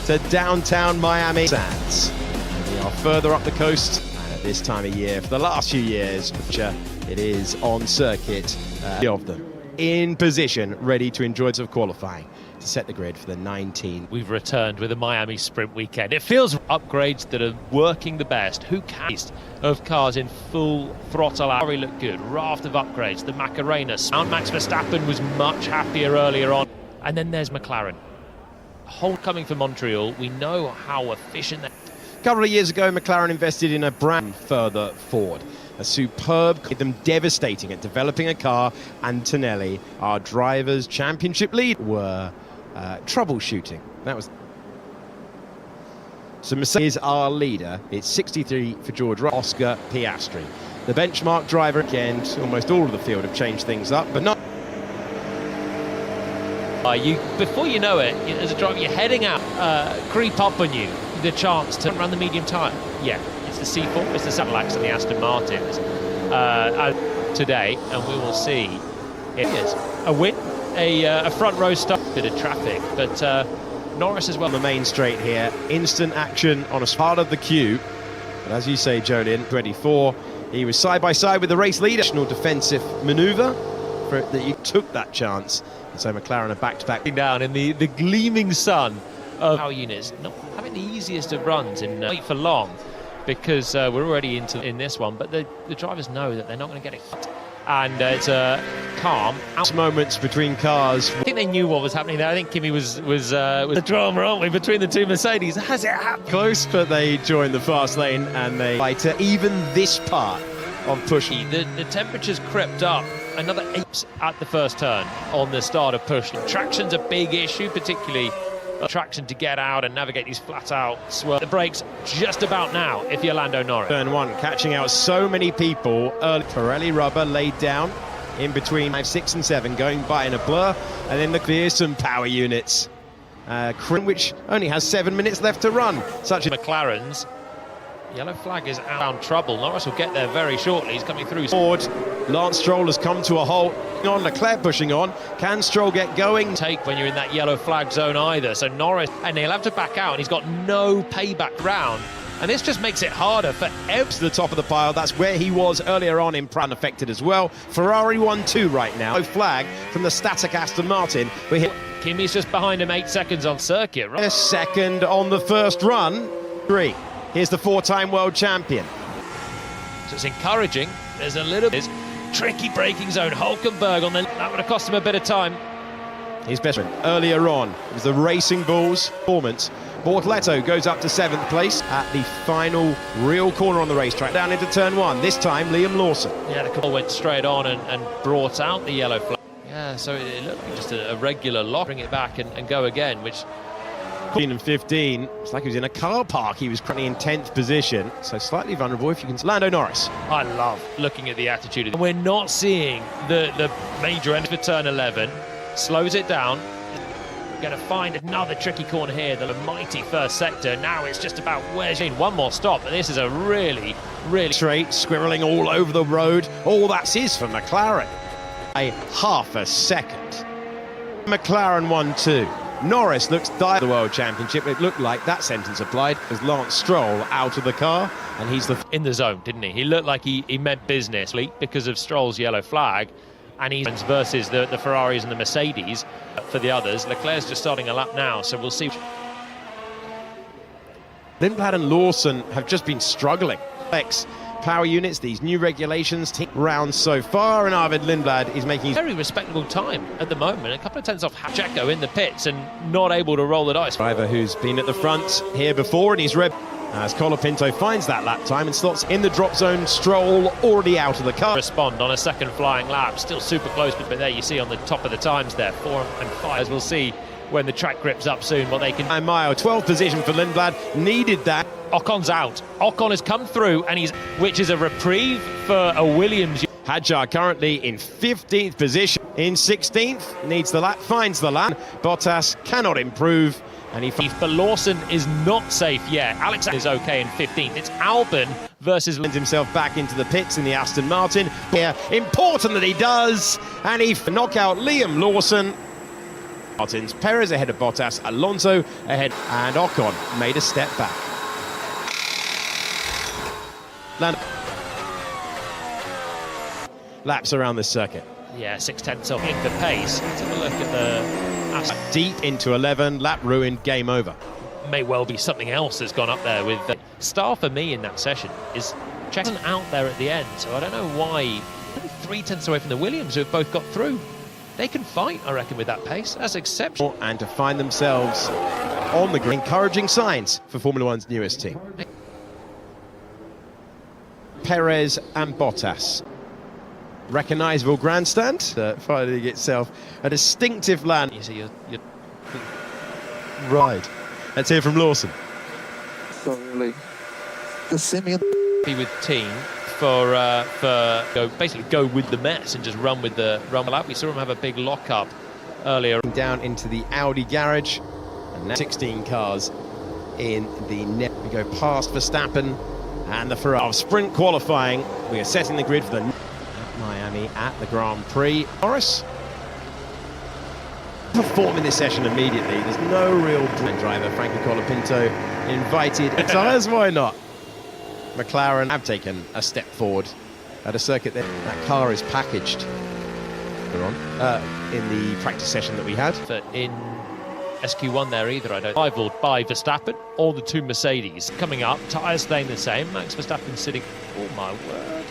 to downtown Miami Sands. We are further up the coast at this time of year for the last few years, which it is on circuit of them in position, ready to enjoy of qualifying to set the grid for the 19. We've returned with a Miami sprint weekend. It feels upgrades that are working the best. Who cares of cars in full throttle out? Ferrari looked good. Raft of upgrades. The Macarena. Max Verstappen was much happier earlier on. And then there's McLaren. Whole coming from Montreal. We know how efficient they are. A couple of years ago, McLaren invested in a brand further forward. A superb, them devastating at developing a car. Antonelli, our driver's championship lead, were troubleshooting. That was. So Mercedes, our leader, it's 63 for George Russell, Oscar Piastri. The benchmark driver, again, almost all of the field have changed things up, but not. Before you know it, as a driver, you're heading out, creep up on you, the chance to run the medium tyre. Yeah, it's the C4, it's the Cadillacs and the Aston Martins today, and we will see. It is a win, a front row stop, bit of traffic, but Norris as well. On the main straight here, instant action on a part of the queue. But as you say, Jolien, 24, he was side by side with the race leader. Defensive manoeuvre that he took that chance. And so McLaren are back-to-back. Down in the gleaming sun of our units, not having the easiest of runs in wait for long, because we're already in this one, but the drivers know that they're not going to get a hit. And it's calm. Moments between cars. I think they knew what was happening there. I think Kimi was the drama, aren't we, between the two Mercedes? Has it happened? Close, but they joined the fast lane and they fight even this part of pushing. The temperatures crept up another 8 at the first turn on the start of push. Traction's a big issue, particularly traction to get out and navigate these flat out swirl. The brakes just about now if you're Lando Norris. Turn 1, catching out so many people early. Pirelli rubber laid down in between 5, 6 and 7, going by in a blur, and then the fearsome power units, which only has 7 minutes left to run. Such as McLaren's yellow flag is out of trouble. Norris will get there very shortly. He's coming through. Forward, Lance Stroll has come to a halt. On Leclerc pushing on. Can Stroll get going? Take when you're in that yellow flag zone either. So Norris, and he'll have to back out, and he's got no payback round. And this just makes it harder for to the top of the pile. That's where he was earlier on in unaffected as well. Ferrari 1-2 right now. No flag from the static Aston Martin. Kimi's just behind him 8 seconds on circuit. Right? A second on the first run. 3. Here's the 4-time world champion. So it's encouraging. There's a little bit tricky braking zone. Hulkenberg on that would have cost him a bit of time. His best friend earlier on it was the Racing Bulls performance. Bortoleto goes up to 7th place at the final real corner on the racetrack, down into turn 1. This time Liam Lawson. Yeah, the call went straight on and brought out the yellow flag. Yeah, so it looked like just a regular lock. Bring it back and go again, which 14 and 15, it's like he was in a car park. He was currently in 10th position, so slightly vulnerable if you can. Lando Norris. I love looking at the attitude. We're not seeing the major end for turn 11. Slows it down. Going to find another tricky corner here, the mighty first sector. Now it's just about where's one more stop, but this is a really straight, squirreling all over the road. All that's is for McLaren. A half a second. McLaren 1-2. Norris looks dire the World Championship. It looked like that sentence applied as Lance Stroll out of the car, and he's in the zone, didn't he? He looked like he meant business because of Stroll's yellow flag, and he's versus the Ferraris and the Mercedes for the others. Leclerc's just starting a lap now, so we'll see. Lindblad and Lawson have just been struggling. Power units, these new regulations, rounds so far, and Arvid Lindblad is making very respectable time at the moment. A couple of tenths off Checo in the pits and not able to roll the dice. Driver who's been at the front here before, and he's as Colapinto finds that lap time and slots in the drop zone. Stroll already out of the car. Respond on a second flying lap, still super close, but there you see on the top of the times there, 4 and 5. As we'll see when the track grips up soon what they can. And mile 12th position for Lindblad, needed that. Ocon's out. Ocon has come through, and which is a reprieve for a Williams. Hadjar currently in 15th position. In 16th, needs the lap, finds the lap. Bottas cannot improve, and but Lawson is not safe yet. Alex is okay in 15th. It's Albon versus lends himself back into the pits in the Aston Martin. Here, important that he does, and he knock out Liam Lawson. Martins, Perez ahead of Bottas, Alonso ahead, and Ocon made a step back. Laps around the circuit. Yeah, 6/10 off in for pace. Let's have a look at the deep into 11, lap ruined, game over. May well be something else that's gone up there with the star for me in that session is checking out there at the end. So I don't know why. 3/10 away from the Williams, who have both got through. They can fight, I reckon, with that pace. That's exceptional. And to find themselves on the green, encouraging signs for Formula One's newest team. Perez and Bottas. Recognisable grandstand, finding itself a distinctive land. You see, you're ride. Let's hear from Lawson. So really, the Simeon be with team for basically go with the mess and just run with the lap. We saw him have a big lock-up earlier. Down into the Audi garage, and now 16 cars in the net. We go past Verstappen and the Ferrari. Sprint qualifying, we are setting the grid for the Miami at the Grand Prix. Norris performing this session immediately. There's no real driver. Franco Colapinto invited tyres. Why not? McLaren have taken a step forward at a circuit that car is packaged in the practice session that we had. But in SQ1 there either, I don't. Rivaled by Verstappen or the two Mercedes coming up. Tyres staying the same. Max Verstappen sitting. Oh my word!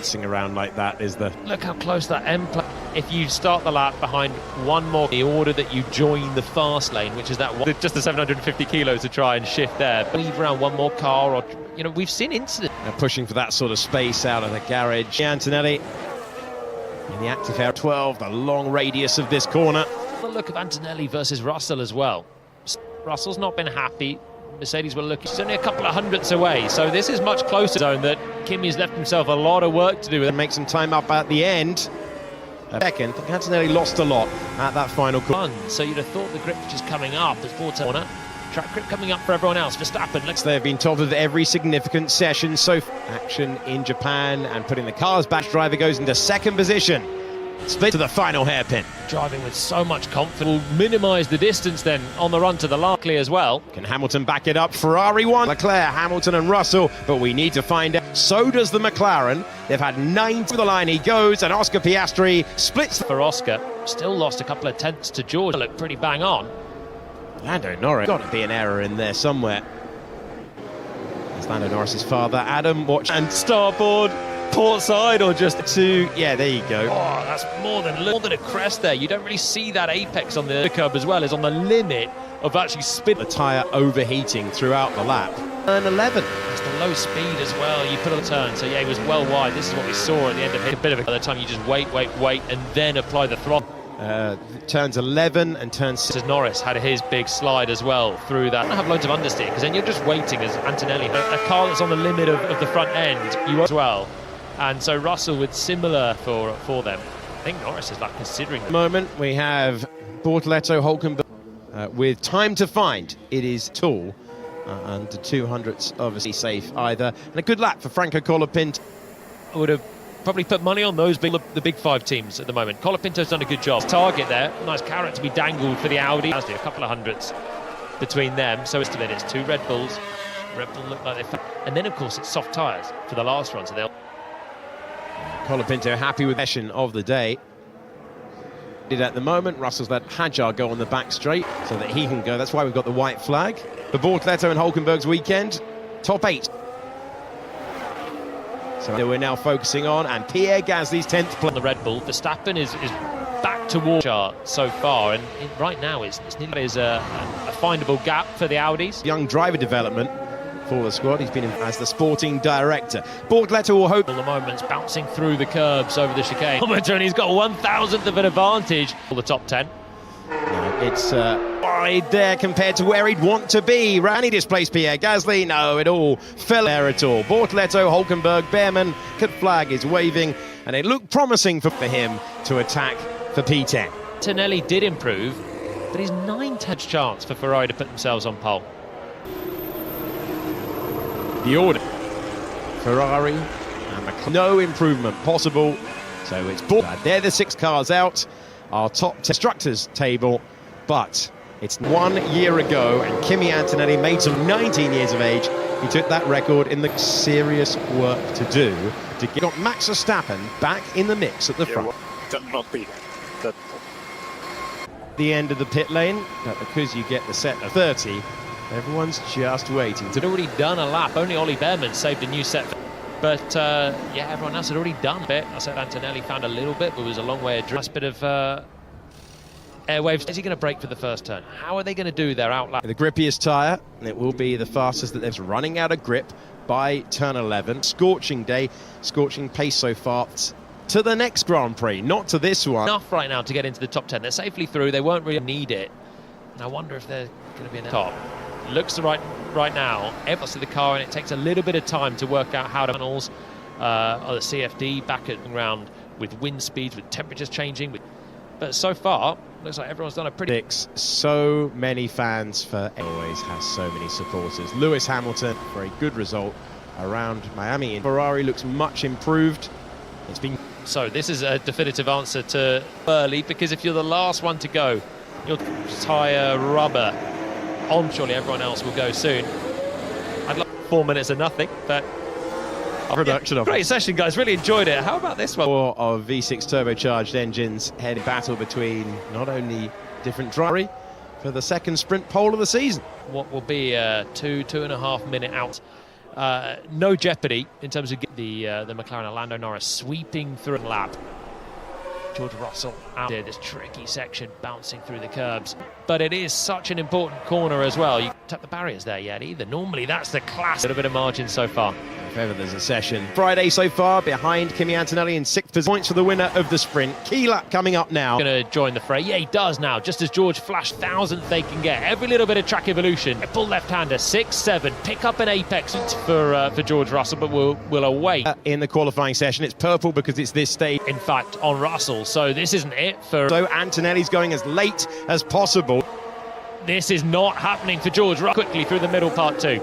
Sing around like that is the. Look how close that end. If you start the lap behind one more, the order that you join the fast lane, which is that one, just the 750 kilos to try and shift there. Leave around one more car, or we've seen incidents. Pushing for that sort of space out of the garage. Antonelli in the active air 12, the long radius of this corner. The look of Antonelli versus Russell as well. Russell's not been happy. Mercedes were looking. He's only a couple of hundredths away, so this is much closer zone that Kimi's left himself a lot of work to do. And make some time up at the end. Second, I think Antonelli lost a lot at that final corner. So you'd have thought the grip just coming up as fourth corner. Track grip coming up for everyone else. Verstappen looks. They've been top of every significant session so far. Action in Japan and putting the cars back. Driver goes into second position. Split to the final hairpin. Driving with so much confidence. Will minimise the distance then on the run to the Larkley as well. Can Hamilton back it up? Ferrari won. Leclerc, Hamilton and Russell, but we need to find out. So does the McLaren. They've had 9 to the line. He goes, and Oscar Piastri splits. For Oscar, still lost a couple of tenths to George. Look pretty bang on. Lando Norris. Got to be an error in there somewhere. It's Lando Norris's father, Adam, watch. And starboard. Port side or just two? Yeah, there you go. Oh, that's more than a crest there. You don't really see that apex on the curb as well. Is on the limit of actually spin. The tyre overheating throughout the lap. Turn 11. It's the low speed as well. You put on a turn, so yeah, he was well wide. This is what we saw at the end of it. A bit of it by the time you just wait, and then apply the throttle. Turns 11 and turns 6. Norris had his big slide as well through that. I don't have loads of understeer because then you're just waiting as Antonelli. A car that's on the limit of the front end, you as well. And so Russell with similar for them. I think Norris is like considering the moment. We have Bortoleto, Hulkenberg with time to find. It is tall and the 200ths obviously safe either. And a good lap for Franco Colapinto. I would have probably put money on those the big 5 teams at the moment. Colapinto's done a good job. Target there, nice carrot to be dangled for the Audi. A couple of hundredths between them. So it's 2 Red Bulls. Red Bull look like they. And then of course it's soft tyres for the last run, so they'll. Colapinto happy with the session of the day. At the moment, Russell's let Hadjar go on the back straight so that he can go. That's why we've got the white flag. The Bortoleto and Hulkenberg's weekend, top 8. So we're now focusing on, and Pierre Gasly's 10th place. On the Red Bull, Verstappen is back towards chart so far, and right now it's nearly a findable gap for the Audis. Young driver development for the squad. He's been in as the sporting director. Bortoleto will hope. All the moments bouncing through the curbs over the chicane. And he's got 1,000th of an advantage for the top 10. No, it's wide there compared to where he'd want to be. Rani displaced Pierre Gasly. No, it all fell there at all. Bortoleto, Hulkenberg, Behrman, flag is waving, and it looked promising for him to attack for P10. Antonelli did improve, but he's 9/10 chance for Ferrari to put themselves on pole. The order. Ferrari and McLaren. No improvement possible. So it's they're the 6 cars out. our top constructors table, but it's 1 year ago, and Kimi Antonelli made some 19 years of age. He took that record in the serious work to do to get Max Verstappen back in the mix at the front. Not be that. The end of the pit lane, but because you get the set of 30, everyone's just waiting. Had already done a lap. Only Ollie Behrman saved a new set. But yeah, everyone else had already done a bit. I said Antonelli found a little bit, but was a long way of nice bit of airwaves. Is he going to brake for the first turn? How are they going to do their outlap? The grippiest tyre, and it will be the fastest that they're running out of grip by turn 11. Scorching day, scorching pace so far. To the next Grand Prix, not to this one. Enough right now to get into the top 10. They're safely through. They won't really need it. And I wonder if they're going to be in the top. Looks right now. Everyone's to the car, and it takes a little bit of time to work out how to tunnels or the CFD back at ground with wind speeds, with temperatures changing. But so far, looks like everyone's done a pretty. So many fans for always has so many supporters. Lewis Hamilton, very good result around Miami. Ferrari looks much improved. It's been. So this is a definitive answer to early, because if you're the last one to go, your tyre rubber on, surely everyone else will go soon. I'd like 4 minutes of nothing, but production of great session, guys. Really enjoyed it. How about this one? Four of V6 turbocharged engines head in battle between not only different drivers for the second sprint pole of the season. What will be a 2.5 minute out. No jeopardy in terms of the McLaren. Lando Norris sweeping through a lap. George Russell out there, this tricky section, bouncing through the curbs. But it is such an important corner as well. You tap the barriers there yet either. Normally that's the class. A little bit of margin so far. If ever there's a session. Friday so far, behind Kimi Antonelli in 6th position. Points for the winner of the sprint. Key lap coming up now. Going to join the fray. Yeah, he does now. Just as George flashed, 1,000th they can get. Every little bit of track evolution. Pull left-hander, 6-7. Pick up an apex for George Russell, but we'll await. In the qualifying session, it's purple because it's this stage. In fact, on Russell. So this isn't it for. So Antonelli's going as late as possible. This is not happening for George Russell. Quickly through the middle part two.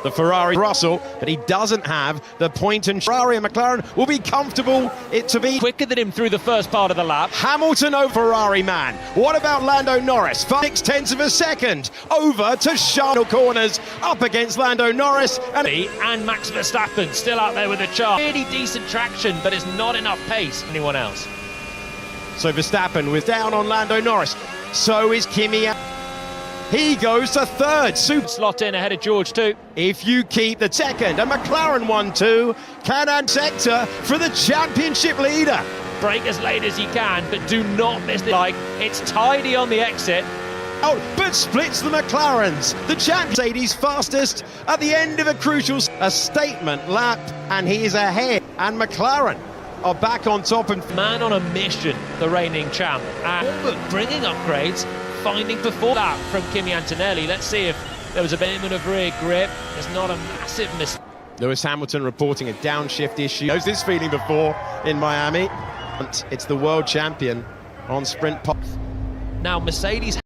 The Ferrari Russell, but he doesn't have the point, and Ferrari and McLaren will be comfortable it to be quicker than him through the first part of the lap. Hamilton over Ferrari man. What about Lando Norris? 6/10 of a second over to Charles corners up against Lando Norris and Max Verstappen still out there with a chart. Really decent traction, but it's not enough pace. Anyone else? So Verstappen was down on Lando Norris. So is Kimi. He goes to third. Super slot in ahead of George too. If you keep the second, and McLaren 1-2, can add sector for the championship leader. Brake as late as you can, but do not miss the like. It's tidy on the exit. Oh, but splits the McLarens. The champ Mercedes fastest at the end of a crucial statement lap, and he is ahead. And McLaren are back on top. And man on a mission, the reigning champ, and bringing upgrades. Finding before that from Kimi Antonelli. Let's see if there was a bit of rear grip. It's not a massive mistake. Lewis Hamilton reporting a downshift issue. Knows this feeling before in Miami. It's the world champion on sprint pop. Now Mercedes